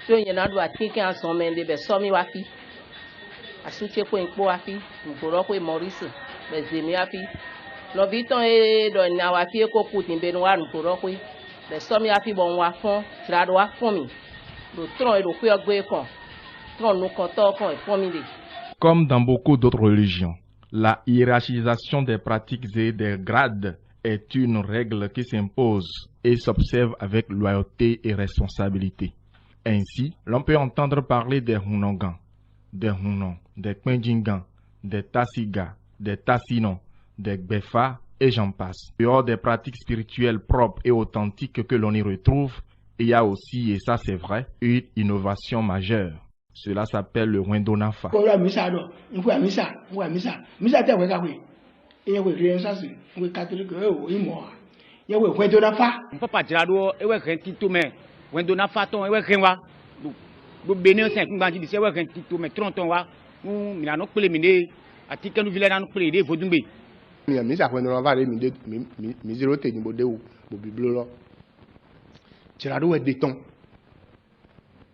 so y na do atiki an so men de be so mi wa fi asuche ko npo wa fi nkoro ko Maurice be zemi wa fi no viton e do na wa fi ko putin be no wa nkoro ko be so mi wa fi bon wa fon tra do wa fon mi do tron e do ko gbe kon tron no kon to kon e fon mi de. Comme dans beaucoup d'autres religions, la hiérarchisation des pratiques et des grades est une règle qui s'impose et s'observe avec loyauté et responsabilité. Ainsi, l'on peut entendre parler des Hunongans, des Hunon, des Kwenjingan, des Tassiga, des Tassinons, des Gbefa et j'en passe. Dehors des pratiques spirituelles propres et authentiques que l'on y retrouve, il y a aussi, et ça c'est vrai, une innovation majeure. Cela s'appelle le Wendonafa.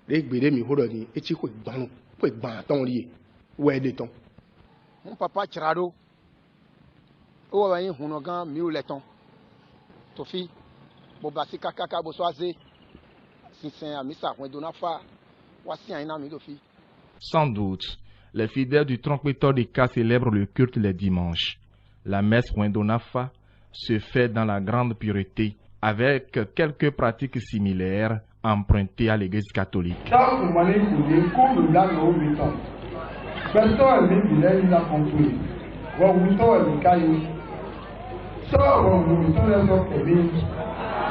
Les gbèrè mi horo ni echi ko gban ton ri we de ton mon papa Tirado o wa yin Hunogan mi o le ton to fi bo ba si kaka bo so aze sinsin amisa Wendonafa wa si an mi to fi. Sans doute, les fidèles du Trompetteur des Cas célèbrent le culte les dimanches. La messe Wendonafa se fait dans la grande pureté avec quelques pratiques similaires emprunté à l'Église catholique.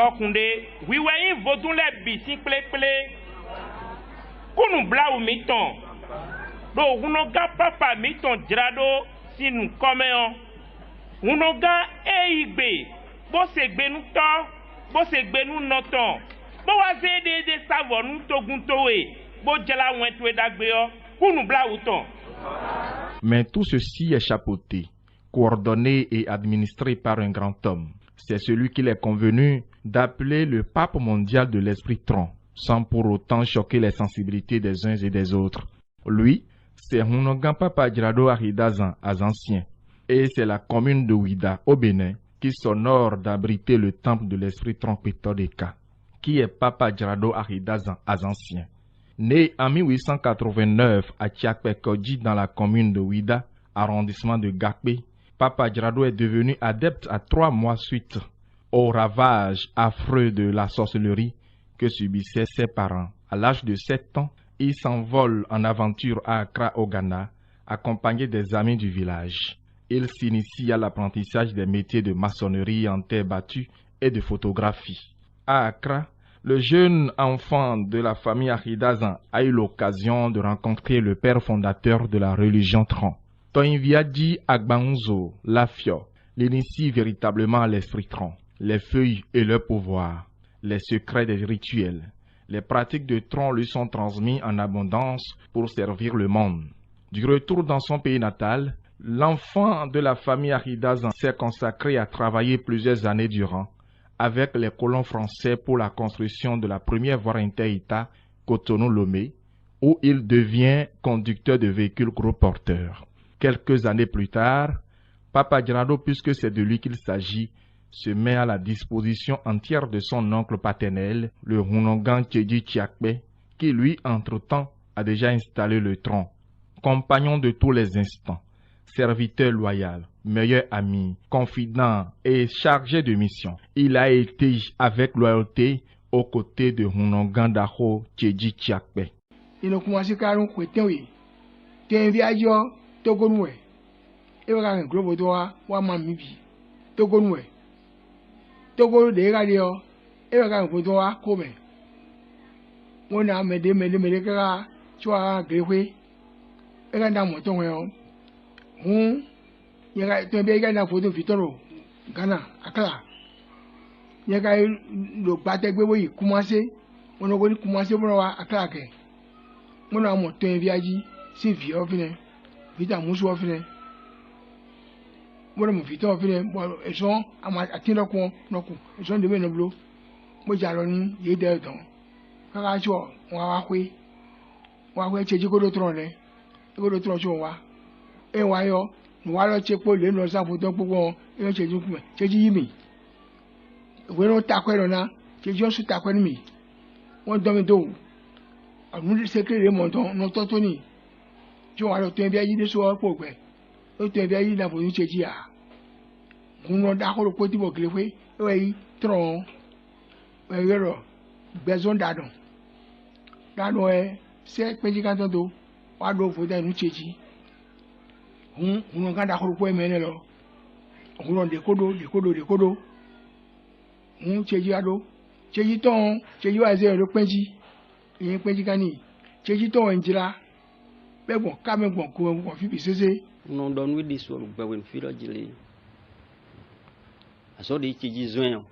Okunde wiwe yin vodun le bisi plepele kunu blau miton do Hunoga papa miton Tirado sinu komeon Hunoga igbe bo se gbenu to bo se gbenu noton. Mais tout ceci est chapeauté, coordonné et administré par un grand homme. C'est celui qu'il est convenu d'appeler le pape mondial de l'esprit tronc, sans pour autant choquer les sensibilités des uns et des autres. Lui, c'est Hunogan Papa Tirado Aridazan Azancien, et c'est la commune de Ouida, au Bénin, qui s'honore d'abriter le temple de l'esprit Trompetteur des Cas, qui est Papa Tirado Aridazan Azancien. Né en 1889 à Tiakpekodji dans la commune de Ouida, arrondissement de Gakpe, Papa Tirado est devenu adepte à 3 mois suite au ravage affreux de la sorcellerie que subissaient ses parents. À l'âge de 7 ans, il s'envole en aventure à Accra au Ghana, accompagné des amis du village. Il s'initie à l'apprentissage des métiers de maçonnerie en terre battue et de photographie. À Accra, le jeune enfant de la famille Aridazan a eu l'occasion de rencontrer le père fondateur de la religion Tron. Toinviadi Agbanzo Lafio l'initie véritablement à l'esprit Tron, les feuilles et leur pouvoir, les secrets des rituels. Les pratiques de Tron lui sont transmises en abondance pour servir le monde. Du retour dans son pays natal, l'enfant de la famille Aridazan s'est consacré à travailler plusieurs années durant avec les colons français pour la construction de la première voie inter-État Cotonou-Lomé, où il devient conducteur de véhicules gros porteurs. Quelques années plus tard, Papa Tirado, puisque c'est de lui qu'il s'agit, se met à la disposition entière de son oncle paternel, le Hunongan Tchédi Tchiakbe, qui lui, entre-temps, a déjà installé le tronc. Compagnon de tous les instants, serviteur loyal, meilleur ami, confident et chargé de mission, il a été avec loyauté aux côtés de Hunongan Daho Tchédi Tchiakbe. Il a commencé à faire un viaggio, Togonoué. Il va faire un gros bodoa, Wamamibi. Togonoué. Togo de Radio, il va faire un bodoa, Kome. On a médé, tu as grévé. Il a un moton. Il y a une photo Vitoro, Ghana, Accra. Il y a le bâtiment qui commencé. On a commencé à Accra. On a monté un viager, c'est vieux, vite à Moussou, on a monté un viager, ils sont à Tinoko, ils sont devenus bleus. Moi, j'ai allé, il y a des dons. kaka cho wa kwe cheji ko do tron le ko do tron cho wa e wa yo wa lo che po le no sa fo to gbogbo e cheji ku me cheji yi mi we no ta kwe na cheji o su ta kwe ni mi won do mi do amu secret le monton no to ni jo wa lo to bi ayi de so po gbe o to bi ayi na fo ni cheji a no da ko ko ti bo kle fe e we tron we yero bezon dadon se peji kan to wa do fo da nu cheji no kan da ko po e mene lo no de kodo cheji ado cheji ton cheji wa ze lo peji yin peji kan ni cheji ton njira be bon ka me bon ko fi bi sese no don we this one be when firo jile aso de cheji zoen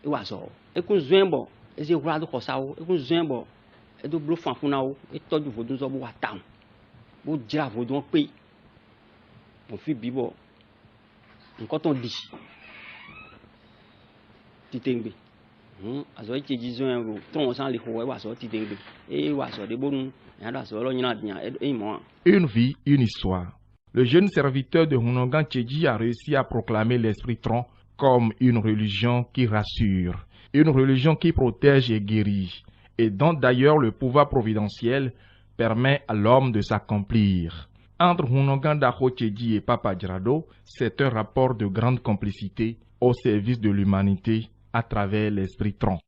e wa so e kun zoen bo e se hura do kosawo e kun zoen bo e do blo fan funa o e toju vodun so bo wa town bo jira vodun pe mo fi bibo nǹkan ton di titengbe aso cheji zoen ro ton san le ho e wa so titengbe e wa so de bonu ya da so lo nyina dia e mo. Une vie, une histoire. Le jeune serviteur de Hunongan Tchédji a réussi à proclamer l'esprit tronc comme une religion qui rassure, une religion qui protège et guérit, et dont d'ailleurs le pouvoir providentiel permet à l'homme de s'accomplir. Entre Hunongan Daho Tchédji et Papa Djirado, c'est un rapport de grande complicité au service de l'humanité à travers l'esprit tronc.